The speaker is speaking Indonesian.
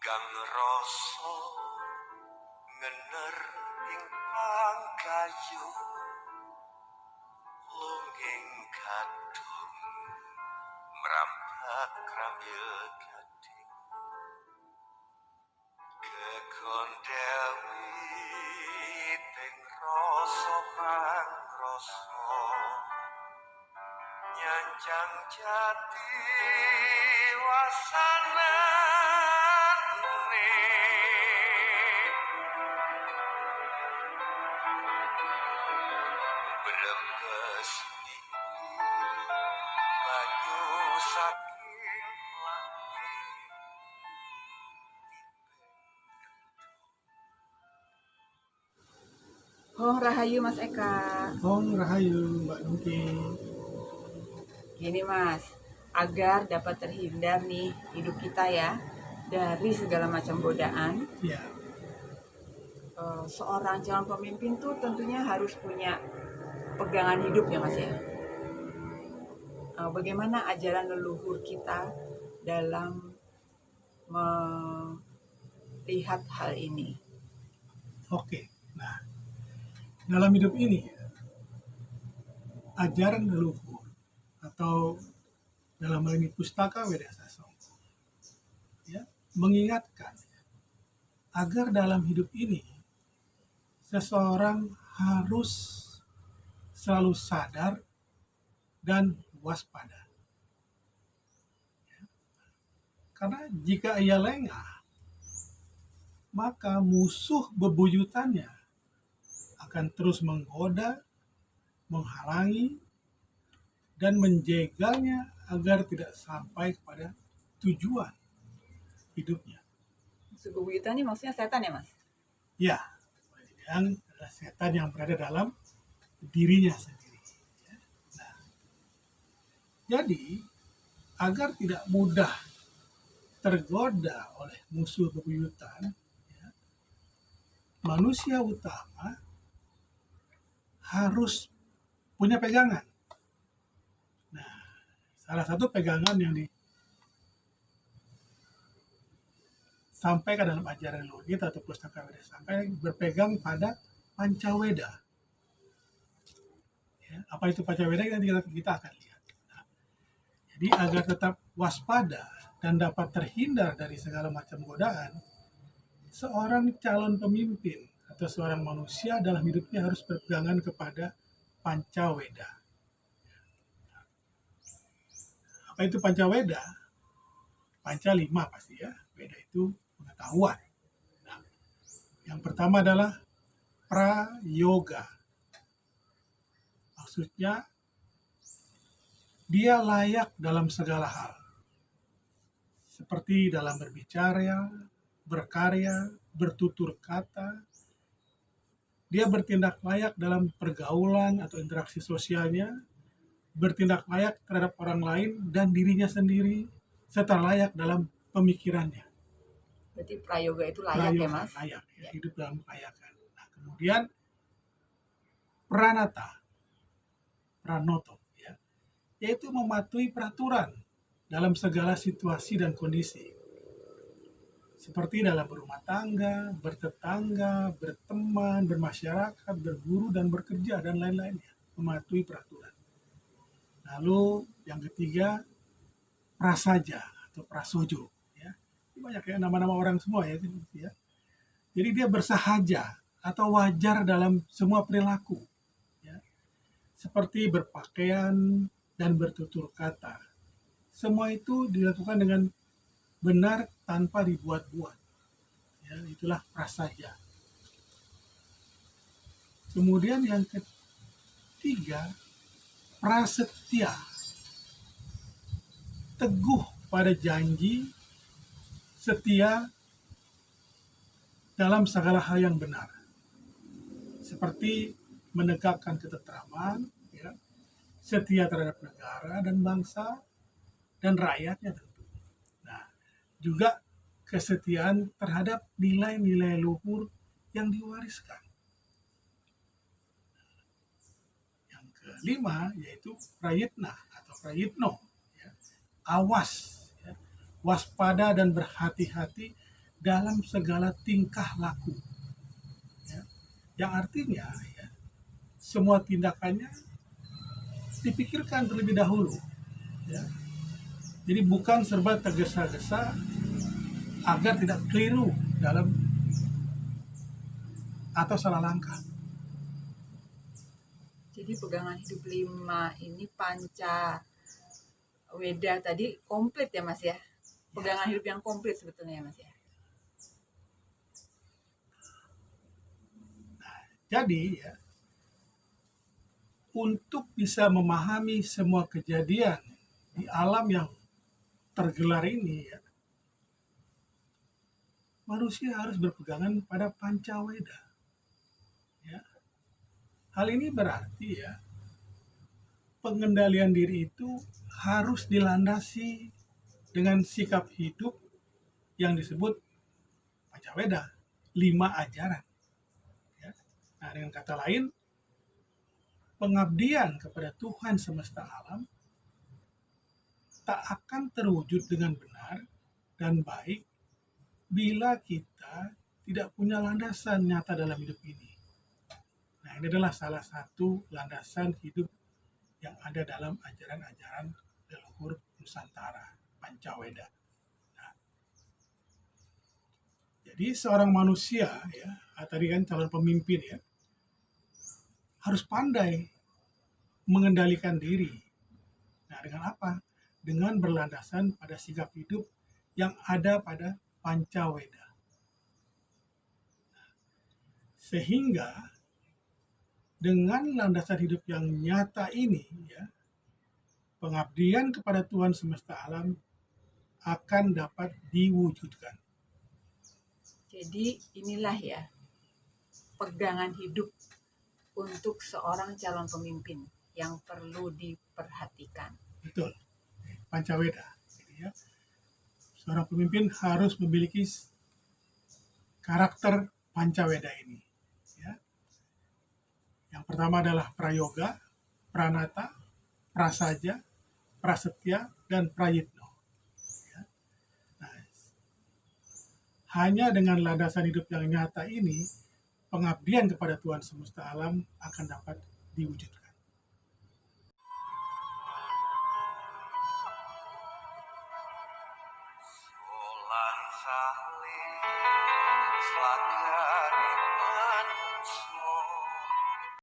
kang rasa ngener ing pangkayu lunging kadung mrambat krambil gading kekondewi ting rasa pangrasa nyanjang jati wasanane brebes banyu saking langit Hong Rahayu Mas Eka. Hong Rahayu Mbak Nungki. Gini Mas, agar dapat terhindar nih hidup kita ya dari segala macam godaan. Ya, Seorang calon pemimpin tuh tentunya harus punya pegangan hidup ya Mas ya. Bagaimana ajaran leluhur kita dalam melihat hal ini? oke. Nah, dalam hidup ini ajaran leluhur atau dalam hal ini Pustaka Weda Sasongko ya, mengingatkan agar dalam hidup ini seseorang harus selalu sadar dan waspada. Ya. Karena jika ia lengah, maka musuh bebuyutannya akan terus menggoda, menghalangi, dan menjegalnya agar tidak sampai kepada tujuan hidupnya. Bebuyutan ini maksudnya setan ya Mas? Ya, yang adalah setan yang berada dalam dirinya sendiri. Nah, jadi, agar tidak mudah tergoda oleh musuh bebuyutan, ya, manusia utama harus punya pegangan. Nah, salah satu pegangan yang disampaikan dalam ajaran leluhur kita atau Pustaka Weda sampai berpegang pada Pancaweda. Ya, apa itu Pancaweda kita akan lihat. Nah, jadi agar tetap waspada dan dapat terhindar dari segala macam godaan, seorang calon pemimpin atau seorang manusia dalam hidupnya harus berpegangan kepada Pancaweda. Apa itu Pancaweda? Panca 5 pasti ya. Weda itu pengetahuan. Nah, yang pertama adalah prayoga. Maksudnya dia layak dalam segala hal. Seperti dalam berbicara, berkarya, bertutur kata. Dia bertindak layak dalam pergaulan atau interaksi sosialnya, bertindak layak terhadap orang lain dan dirinya sendiri, serta layak dalam pemikirannya. Berarti prayoga itu layak ya Mas? Layak, ya, hidup dalam kelayakan. Nah, kemudian pranata, pranoto, ya, yaitu mematuhi peraturan dalam segala situasi dan kondisi. Seperti dalam berumah tangga, bertetangga, berteman, bermasyarakat, berguru, dan bekerja, dan lain-lainnya. Mematuhi peraturan. Lalu yang ketiga, prasaja atau prasojo. Ya. Ini banyak ya nama-nama orang semua ya. Jadi dia bersahaja atau wajar dalam semua perilaku. Ya. Seperti berpakaian dan bertutur kata. Semua itu dilakukan dengan benar tanpa dibuat-buat. Ya, itulah prasaja. Kemudian yang ketiga, prasetya. Teguh pada janji, setia dalam segala hal yang benar. Seperti menegakkan ketentraman, ya, setia terhadap negara dan bangsa, dan rakyatnya tentu. Nah, juga kesetiaan terhadap nilai-nilai luhur yang diwariskan. Yang kelima yaitu prayitna atau prayitno, ya. Awas, ya. Waspada dan berhati-hati dalam segala tingkah laku. Ya. Yang artinya ya, semua tindakannya dipikirkan terlebih dahulu. Ya. Jadi bukan serba tergesa-gesa agar tidak keliru dalam atau salah langkah. Jadi pegangan hidup 5 ini panca weda tadi komplit ya Mas ya. Pegangan hidup yang komplit sebetulnya ya Mas ya. Jadi ya, untuk bisa memahami semua kejadian di alam yang tergelar ini ya, manusia harus berpegangan pada pancaweda. Ya. Hal ini berarti ya, pengendalian diri itu harus dilandasi dengan sikap hidup yang disebut pancaweda, 5 ajaran. Ya. Nah, dengan kata lain, pengabdian kepada Tuhan semesta alam tak akan terwujud dengan benar dan baik bila kita tidak punya landasan nyata dalam hidup ini. Nah, ini adalah salah satu landasan hidup yang ada dalam ajaran-ajaran leluhur Nusantara, Pancaweda. Nah, jadi seorang manusia ya, tadi kan calon pemimpin ya, harus pandai mengendalikan diri. Nah, dengan apa? Dengan berlandasan pada sikap hidup yang ada pada Pancaweda. Sehingga dengan landasan hidup yang nyata ini, ya, pengabdian kepada Tuhan semesta alam akan dapat diwujudkan. Jadi inilah ya pegangan hidup untuk seorang calon pemimpin yang perlu diperhatikan. Betul, Pancaweda. Jadi ya, seorang pemimpin harus memiliki karakter Pancaweda ini. Ya. Yang pertama adalah prayoga, pranata, prasaja, prasetya, dan prayitno. Ya. Nah, hanya dengan landasan hidup yang nyata ini, pengabdian kepada Tuhan semesta alam akan dapat diwujudkan. Solan salih selagari